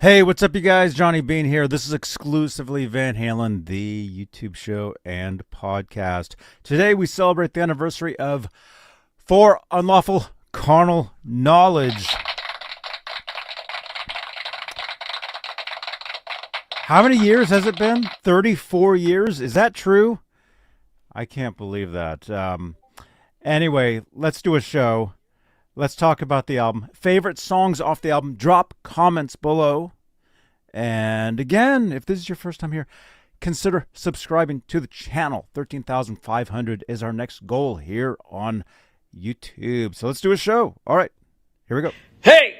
Hey, what's up, you guys? Johnny Beane here. This is Exclusively Van Halen, the YouTube show and podcast. Today, we celebrate the anniversary of For Unlawful Carnal Knowledge. How many years has it been? 34 years? Is that true? I can't believe that. Anyway, let's do a show. Let's talk about the album. Favorite songs off the album. Drop comments below. And again, if this is your first time here, consider subscribing to the channel. 13,500 is our next goal here on YouTube. So let's do a show. All right, here we go. Hey,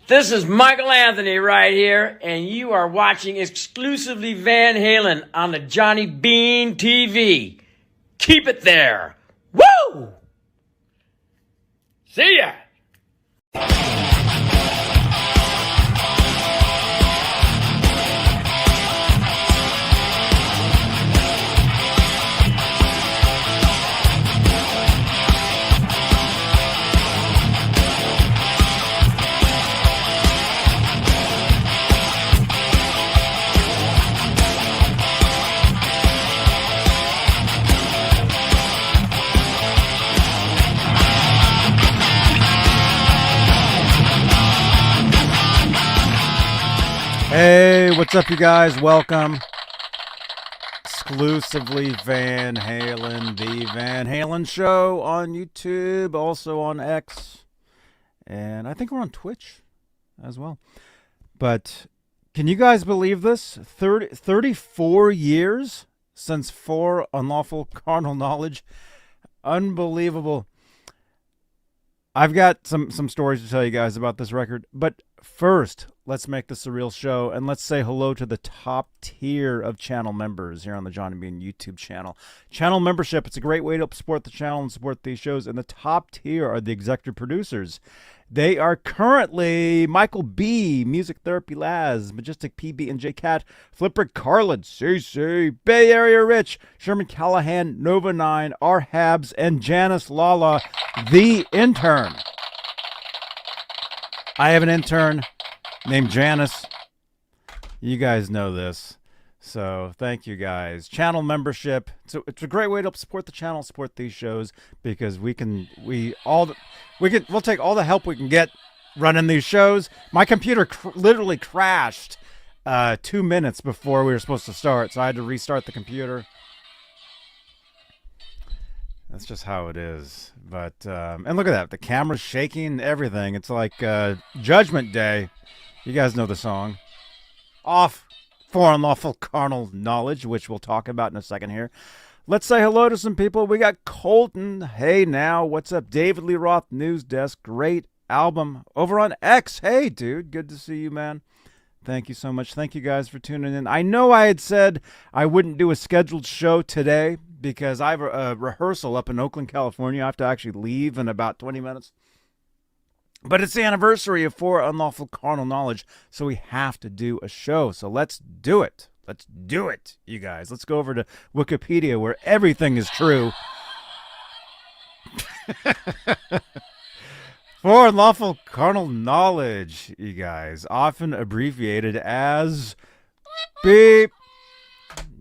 this is Michael Anthony right here, and you are watching Exclusively Van Halen on the Johnny Beane TV. Keep it there. Woo! See ya! Hey, what's up, you guys? Welcome. Exclusively Van Halen, the Van Halen Show on YouTube, also on X, and I think we're on Twitch as well. But can you guys believe this? 34 years since For Unlawful Carnal Knowledge. Unbelievable. I've got some stories to tell you guys about this record, but first, let's make this a real show, and let's say hello to the top tier of channel members here on the Johnny Beane YouTube channel. Channel membership, it's a great way to help support the channel and support these shows, and the top tier are the executive producers. They are currently Michael B., Music Therapy Laz, Majestic PB and J Cat, Flipper Carlin, CC, Bay Area Rich, Sherman Callahan, Nova 9, R Habs, and Janice Lala, the intern. I have an intern named Janice. You guys know this. So thank you guys. Channel membership. So it's a great way to help support the channel, support these shows, because we'll take all the help we can get running these shows. My computer literally crashed 2 minutes before we were supposed to start, so I had to restart the computer. That's just how it is. But and look at that, the camera's shaking, everything. It's like Judgment Day. You guys know the song. Off For Unlawful Carnal Knowledge, which we'll talk about in a second here. Let's say hello to some people. We got Colton. Hey now, what's up? David Lee Roth, News Desk. Great album over on X. Hey, dude, good to see you, man. Thank you so much. Thank you guys for tuning in. I know I had said I wouldn't do a scheduled show today because I have a rehearsal up in Oakland, California. I have to actually leave in about 20 minutes. But it's the anniversary of For Unlawful Carnal Knowledge, so we have to do a show. So let's do it. Let's do it, you guys. Let's go over to Wikipedia where everything is true. For Unlawful Carnal Knowledge, you guys, often abbreviated as beep.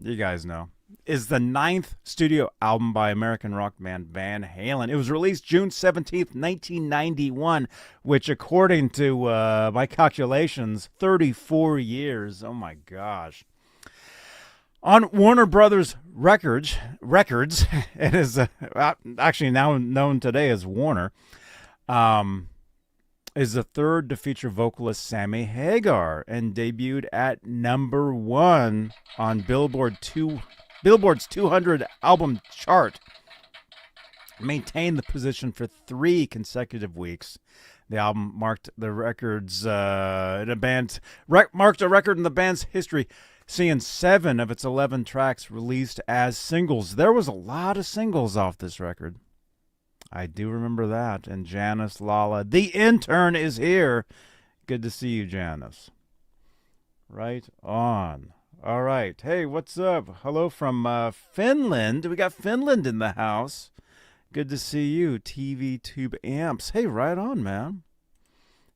You guys know. Is the 9th studio album by American rock band Van Halen. It was released June 17th, 1991, which according to my calculations, 34 years. Oh my gosh. On Warner Brothers Records, it is actually now known today as Warner, is the third to feature vocalist Sammy Hagar and debuted at #1 on Billboard's 200 album chart. Maintained the position for 3 consecutive weeks. The album marked a record in the band's history, seeing 7 of its 11 tracks released as singles. There was a lot of singles off this record. I do remember that. And Janice Lala, the intern, is here. Good to see you, Janice. Right on. All right. Hey, what's up? Hello from Finland. We got Finland in the house. Good to see you. TV Tube Amps. Hey, right on, man.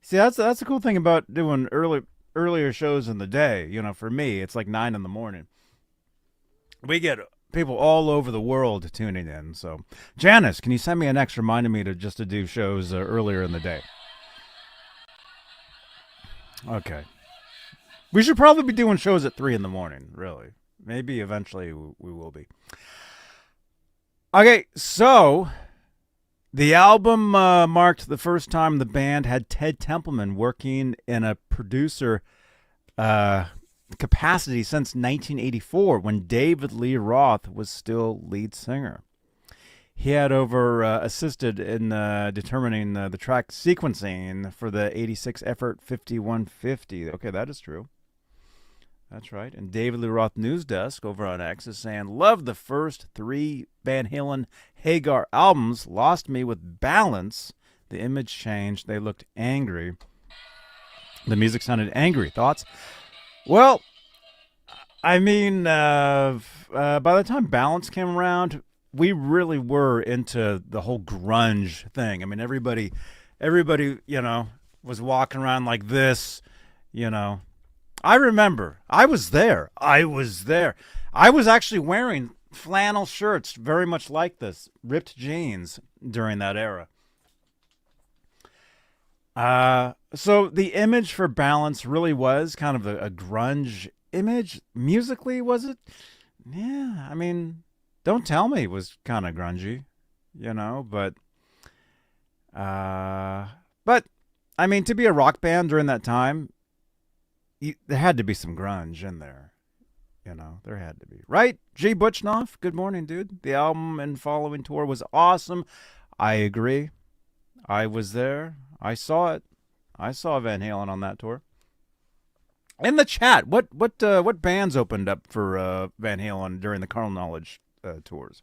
See, that's the cool thing about doing early earlier shows in the day. You know, for me, it's like 9 in the morning. We get people all over the world tuning in. So, Janice, can you send me an X reminding me to just to do shows earlier in the day? Okay. We should probably be doing shows at 3 in the morning, really. Maybe eventually we will be. Okay, so the album marked the first time the band had Ted Templeman working in a producer capacity since 1984, when David Lee Roth was still lead singer. He had assisted in determining the track sequencing for the 86 Effort 5150. Okay, that is true. That's right. And David Lee Roth News Desk over on X is saying, "Loved the first 3 Van Halen Hagar albums. Lost me with Balance. The image changed. They looked angry. The music sounded angry. Thoughts?" Well, I mean, by the time Balance came around, we really were into the whole grunge thing. I mean, everybody, you know, was walking around like this, you know. I remember. I was there. I was actually wearing flannel shirts very much like this, ripped jeans during that era. So the image for Balance really was kind of a grunge image. Musically, was it? Yeah, I mean, Don't Tell Me was kind of grungy, you know, but I mean, to be a rock band during that time, there had to be some grunge in there. You know, there had to be. Right? G. Butchnoff, good morning, dude. The album and following tour was awesome. I agree. I was there. I saw it. I saw Van Halen on that tour. In the chat, what bands opened up for Van Halen during the Carnal Knowledge tours?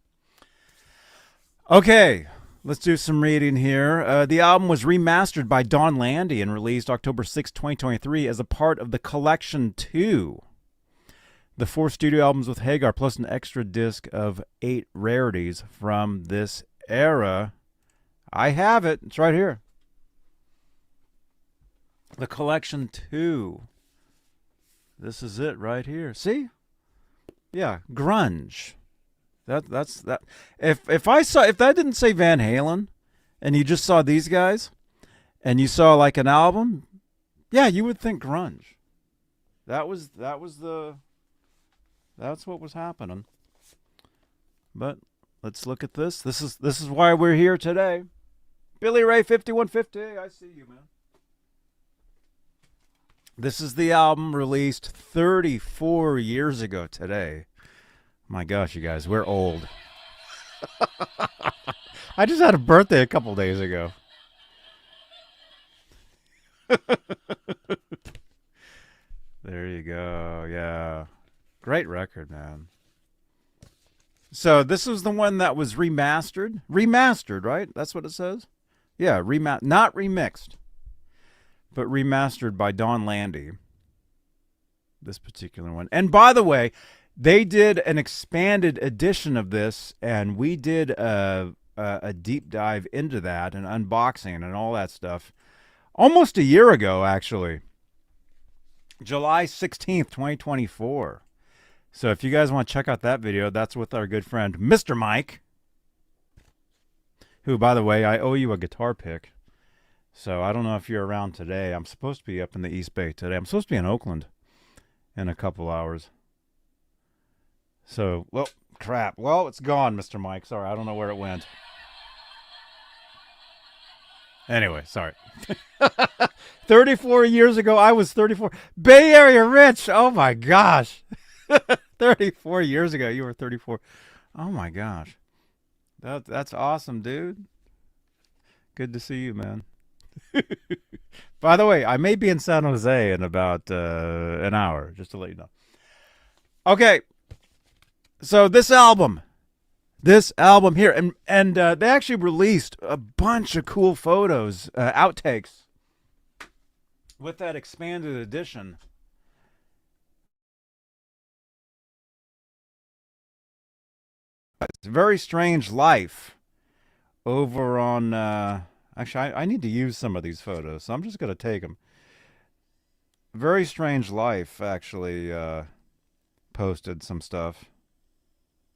Okay, let's do some reading here. The album was remastered by Don Landy and released October 6, 2023 as a part of the Collection 2. The 4 studio albums with Hagar, plus an extra disc of 8 rarities from this era. I have it. It's right here. The Collection 2. This is it right here. See? Yeah, grunge. That's that. If that didn't say Van Halen, and you just saw these guys, and you saw like an album, yeah, you would think grunge. That's what was happening. But let's look at this. This is why we're here today. Billy Ray 5150. I see you, man. This is the album released 34 years ago today. My gosh, you guys, we're old. I just had a birthday a couple days ago. There you go. Yeah. Great record, man. So this was the one that was remastered. Remastered, right? That's what it says? Yeah, not remixed, but remastered by Don Landy. This particular one. And by the way, they did an expanded edition of this, and we did a deep dive into that, and unboxing and all that stuff almost a year ago, actually. July 16th, 2024. So if you guys want to check out that video, that's with our good friend, Mr. Mike, who, by the way, I owe you a guitar pick. So I don't know if you're around today. I'm supposed to be up in the East Bay today. I'm supposed to be in Oakland in a couple hours. So, well, crap. Well, it's gone, Mr. Mike. Sorry, I don't know where it went. Anyway, sorry. 34 years ago, I was 34. Bay Area Rich. Oh, my gosh. 34 years ago, you were 34. Oh, my gosh. That's awesome, dude. Good to see you, man. By the way, I may be in San Jose in about an hour, just to let you know. Okay. So this album here, and they actually released a bunch of cool photos, outtakes, with that expanded edition. It's a Very Strange Life over on, actually, I need to use some of these photos, so I'm just going to take them. Very Strange Life actually posted some stuff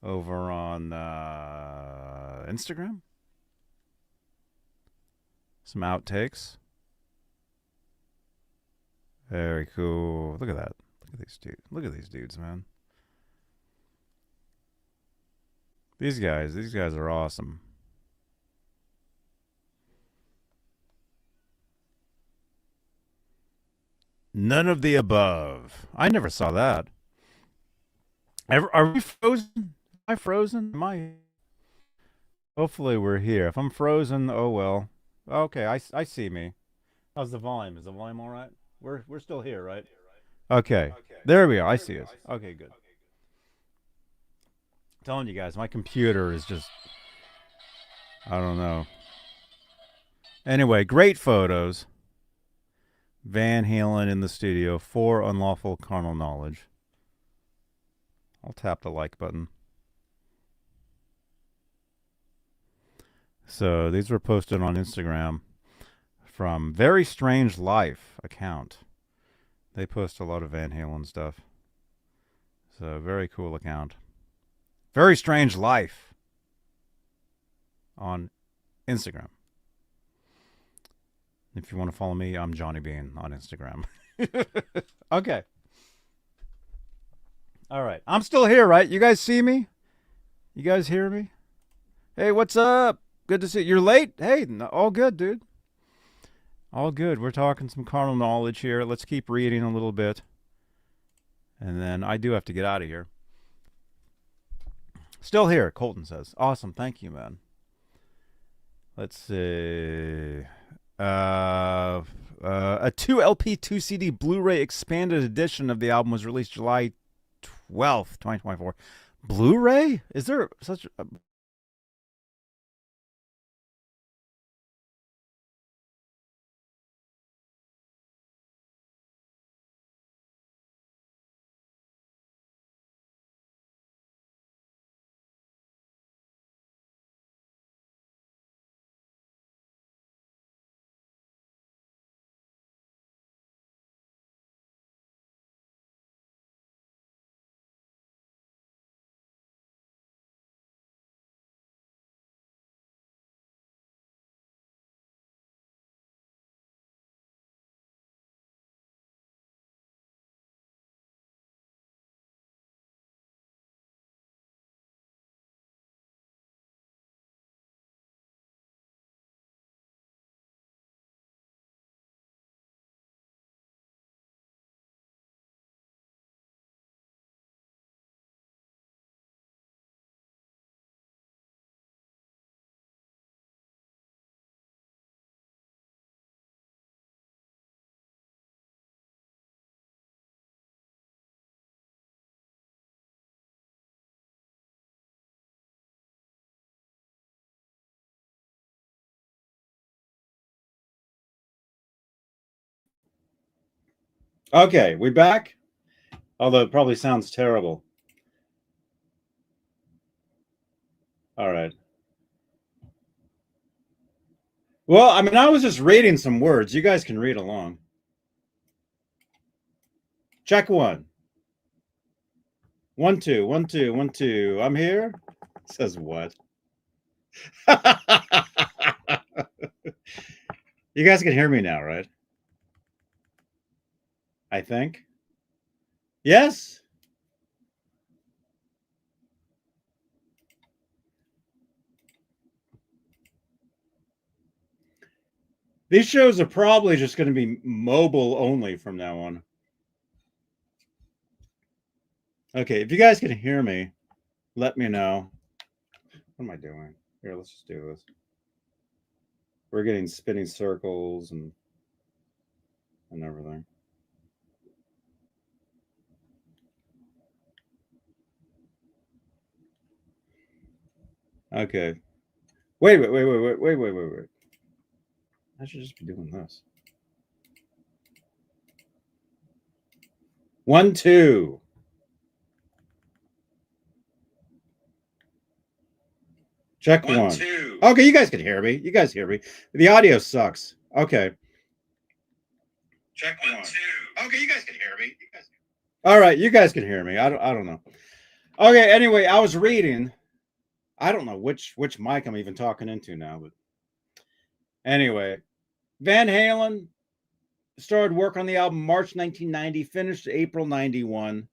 over on Instagram. Some outtakes. Very cool. Look at that. Look at these dudes. Look at these dudes, man. These guys are awesome. None of the above. I never saw that. Are we frozen? Am I frozen? Am I? Hopefully we're here. If I'm frozen, oh well. Okay, I see me. How's the volume? Is the volume all right? We're still here, right? Okay. There we are. I see us. Okay, good. I'm telling you guys, my computer is just, I don't know. Anyway, great photos. Van Halen in the studio for Unlawful Carnal Knowledge. I'll tap the like button. So these were posted on Instagram from Very Strange Life account. They post a lot of Van Halen stuff. So very cool account. Very Strange Life on Instagram. If you want to follow me, I'm Johnny Beane on Instagram. Okay. All right. I'm still here, right? You guys see me? You guys hear me? Hey, what's up? Good to see you. You're late? Hey, all good, dude. All good. We're talking some carnal knowledge here. Let's keep reading a little bit. And then I do have to get out of here. Still here, Colton says. Awesome. Thank you, man. Let's see. A 2 LP 2 CD Blu-ray expanded edition of the album was released July 12th, 2024. Blu-ray? Is there such a... Okay, we back? Although it probably sounds terrible. All right. Well, I mean, I was just reading some words. You guys can read along. Check one. 1 2 1 2 1 2. I'm here. It says what? You guys can hear me now, right? I think. Yes. These shows are probably just going to be mobile only from now on. Okay, if you guys can hear me, let me know. What am I doing? Here, let's just do this. We're getting spinning circles and everything. Okay. Wait. I should just be doing this. 1 2. Check 1 2. Okay, you guys can hear me. You guys hear me. The audio sucks. Okay. Check one. Okay, you guys can hear me. All right, you guys can hear me. I don't know. Okay, anyway, I was reading. I don't know which mic I'm even talking into now, but anyway, Van Halen started work on the album March 1990, finished April 91.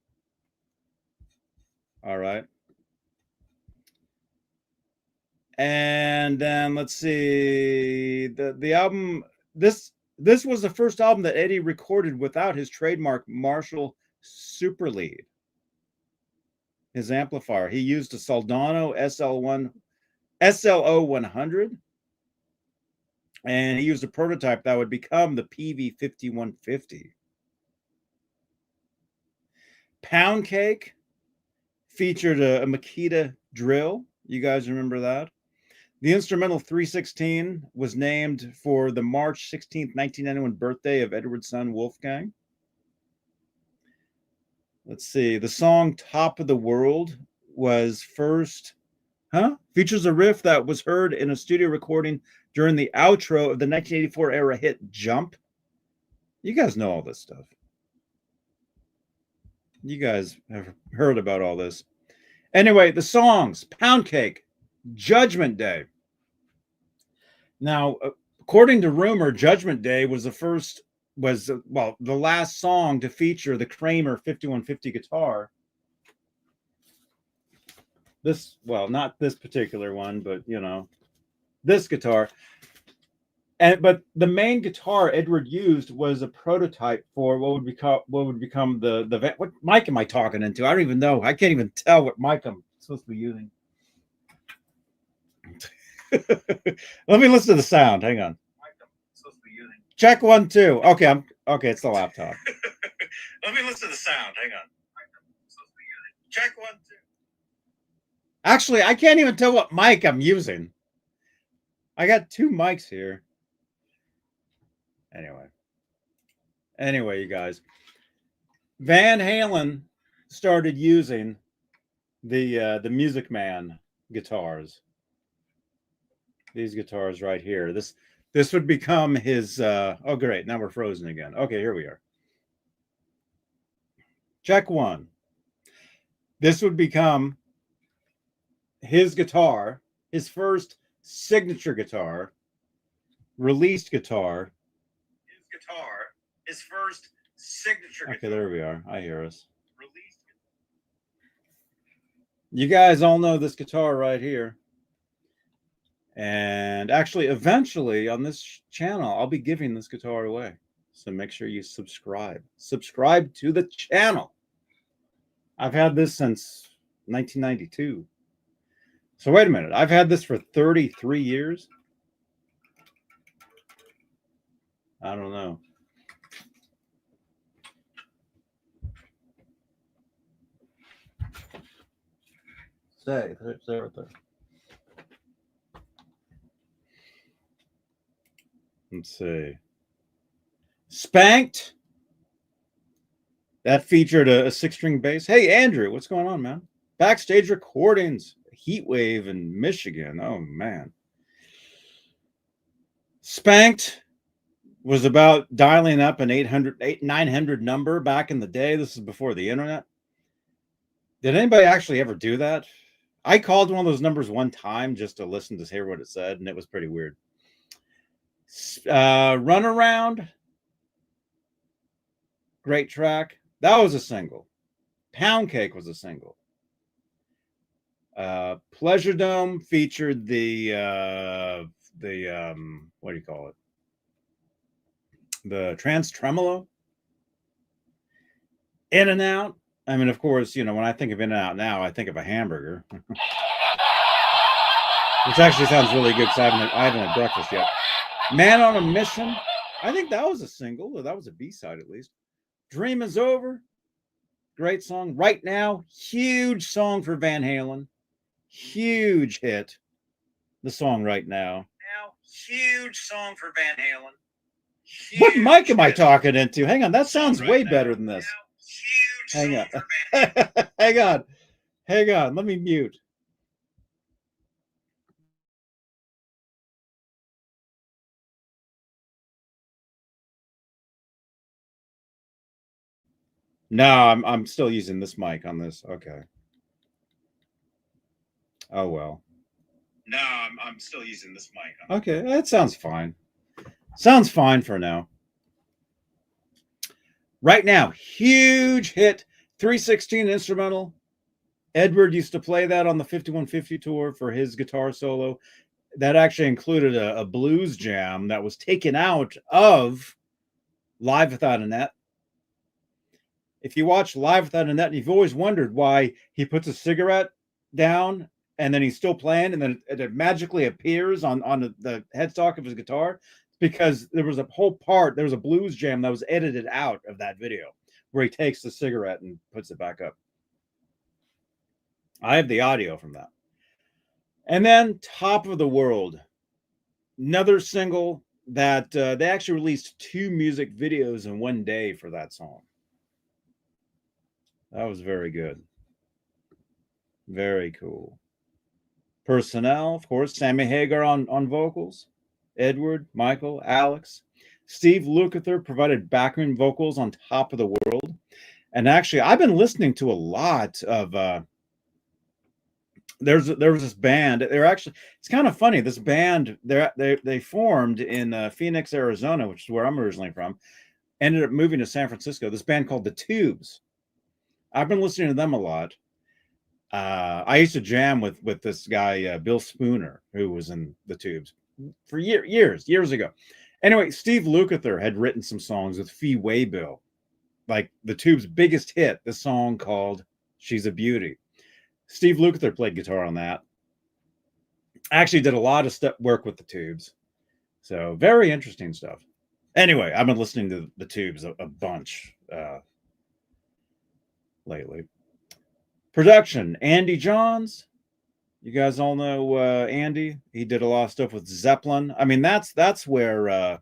All right. And then let's see, the album, this was the first album that Eddie recorded without his trademark Marshall Super Lead, his amplifier. He used a Soldano SLO 100, and he used a prototype that would become the PV 5150. Poundcake featured a Makita drill. You guys remember that? The instrumental 316 was named for the March 16th, 1991 birthday of Edward's son, Wolfgang. Let's see. The song Top of the World was first, features a riff that was heard in a studio recording during the outro of the 1984 era hit Jump. You guys know all this stuff. You guys have heard about all this. Anyway, the songs, Poundcake, Judgment Day. Now, according to rumor, Judgment Day was the last song to feature the Kramer 5150 guitar. Not this particular one, but this guitar. But the main guitar Edward used was a prototype for what would become the what mic am I talking into? I don't even know. I can't even tell what mic I'm supposed to be using. Let me listen to the sound. Hang on. Check 1 2. Okay, it's the laptop. Let me listen to the sound. Hang on. Check 1 2. Actually, I can't even tell what mic I'm using. I got 2 mics here. Anyway, you guys. Van Halen started using the Music Man guitars. These guitars right here. This would become his oh great, now we're frozen again. Okay, here we are. Check 1. This would become his guitar, his first signature guitar, released guitar. His first signature guitar. Okay, there we are. I hear us. Released. You guys all know this guitar right here. And actually, eventually on this channel, I'll be giving this guitar away. So make sure you subscribe. Subscribe to the channel. I've had this since 1992. So wait a minute. I've had this for 33 years. I don't know. Stay right there. Let's see. Spanked. That featured a 6-string bass. Hey, Andrew, what's going on, man? Backstage recordings. Heat wave in Michigan. Oh, man. Spanked was about dialing up an 900 number back in the day. This is before the internet. Did anybody actually ever do that? I called one of those numbers one time just to listen to hear what it said, and it was pretty weird. Runaround. Great track. That was a single. Poundcake was a single. Pleasure Dome featured the what do you call it? The Trans Tremolo. In and Out. I mean, of course, when I think of In and Out now, I think of a hamburger. Which actually sounds really good because I haven't had breakfast yet. Man on a Mission. I think that was a single, or that was a B-side at least. Dream Is Over. Great song. Right Now. Huge song for Van Halen. Huge hit. The song Right Now. Huge song for Van Halen. What mic am I talking into? Hang on. That sounds way better than this. Hang on. Hang on. Hang on. Let me mute. No, I'm still using this mic on this. Okay. Oh well. No, I'm still using this mic. Okay, that sounds fine. Sounds fine for now. Right now, huge hit, 316 instrumental. Edward used to play that on the 5150 tour for his guitar solo. That actually included a blues jam that was taken out of Live Without a Net. If you watch Live Without a Net, and you've always wondered why he puts a cigarette down and then he's still playing, and then it magically appears on the headstock of his guitar, because there was a whole part, there was a blues jam that was edited out of that video where he takes the cigarette and puts it back up. I have the audio from that. And then Top of the World, another single that they actually released 2 music videos in one day for that song. That was very good. Very cool. Personnel, of course, Sammy Hagar on vocals, Edward, Michael, Alex. Steve Lukather provided background vocals on Top of the World. And actually, I've been listening to a lot of there was this band. They're actually, it's kind of funny. This band, they formed in Phoenix, Arizona, which is where I'm originally from. Ended up moving to San Francisco. This band called The Tubes. I've been listening to them a lot. I used to jam with this guy Bill Spooner, who was in The Tubes for years ago. Anyway, Steve Lukather had written some songs with Fee Waybill, like The Tubes' biggest hit, the song called "She's a Beauty." Steve Lukather played guitar on that. Actually did a lot of work with The Tubes. So very interesting stuff. Anyway, I've been listening to The Tubes a bunch lately. Production, Andy Johns. You guys all know Andy. He did a lot of stuff with Zeppelin. I mean, that's where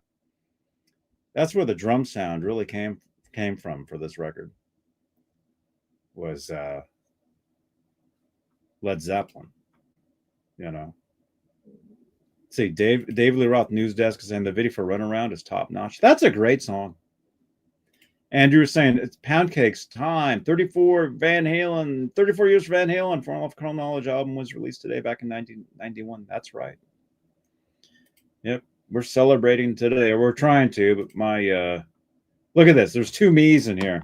the drum sound really came from for this record. Was Led Zeppelin, you know. See, David Lee Roth News Desk is saying the video for Runaround is top notch. That's a great song. Andrew was saying it's Poundcake's time. 34 years for Van Halen. For Unlawful Carnal Knowledge album was released today back in 1991. That's right. Yep, we're celebrating today, or we're trying to. But my look at this. There's 2 me's in here.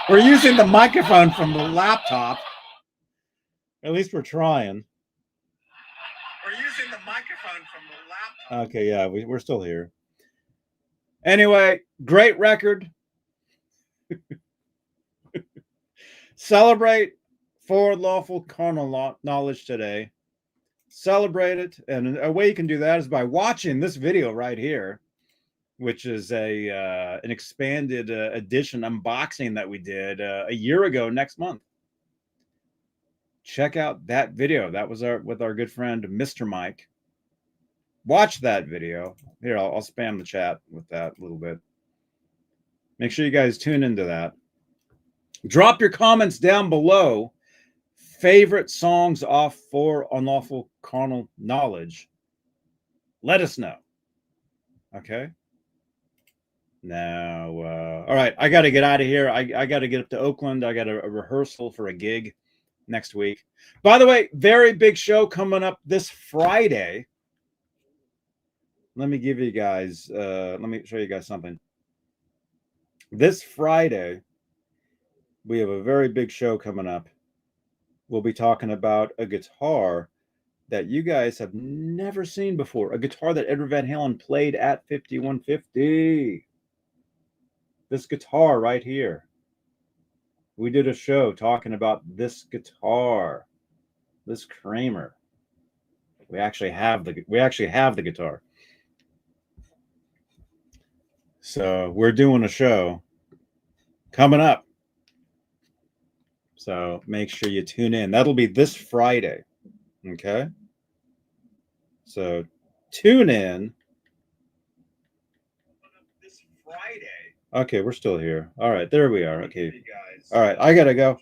We're using the microphone from the laptop. At least we're trying. We're using the microphone from the laptop. Okay, yeah, we're still here. Anyway, great record. Celebrate for Unlawful Carnal Knowledge today. Celebrate it. And a way you can do that is by watching this video right here, which is an expanded edition unboxing that we did a year ago next month. Check out that video. That was with our good friend Mr. Mike. Watch that video. Here, I'll spam the chat with that a little bit. Make sure you guys tune into that. Drop your comments down below. Favorite songs off for Unlawful Carnal Knowledge. Let us know. Okay? Now, all right, I got to get out of here. I got to get up to Oakland. I got a rehearsal for a gig next week. By the way, very big show coming up this Friday. Let me give you guys, let me show you guys something. This Friday, we have a very big show coming up. We'll be talking about a guitar that you guys have never seen before. A guitar that Edward Van Halen played at 5150. This guitar right here. We did a show talking about this guitar, this Kramer. We actually have the guitar. So we're doing a show coming up. So make sure you tune in. That'll be this Friday. Okay. So tune in. This Friday. Okay, we're still here. All right, there we are. Okay. All right, I gotta go.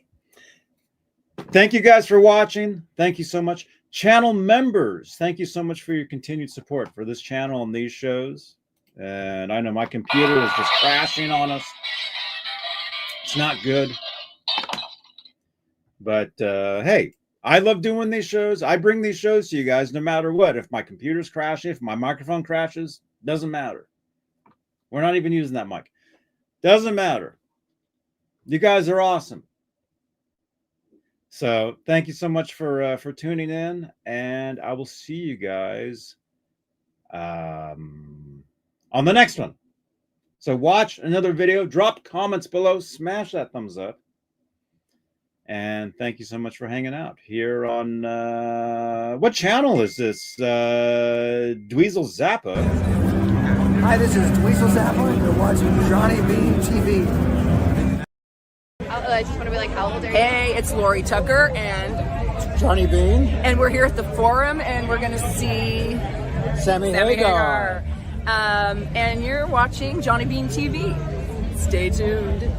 Thank you guys for watching. Thank you so much. Channel members, thank you so much for your continued support for this channel and these shows. And I know my computer is just crashing on us. It's not good. But hey, I love doing these shows. I bring these shows to you guys no matter what. If my computer's crashing, if my microphone crashes, doesn't matter. We're not even using that mic. Doesn't matter. You guys are awesome. So thank you so much for tuning in, and I will see you guys on the next one. So watch another video, drop comments below, smash that thumbs up, and thank you so much for hanging out here on what channel is this? Dweezil Zappa. Hi, this is Dweezil Zappa, and you're watching Johnny Beane TV. I just want to be like, how old are you? Hey, it's Lori Tucker and Johnny Beane, and we're here at the Forum, and we're going to see Sammy Sammy Hagar. Hagar. And you're watching Johnny Beane TV. Stay tuned.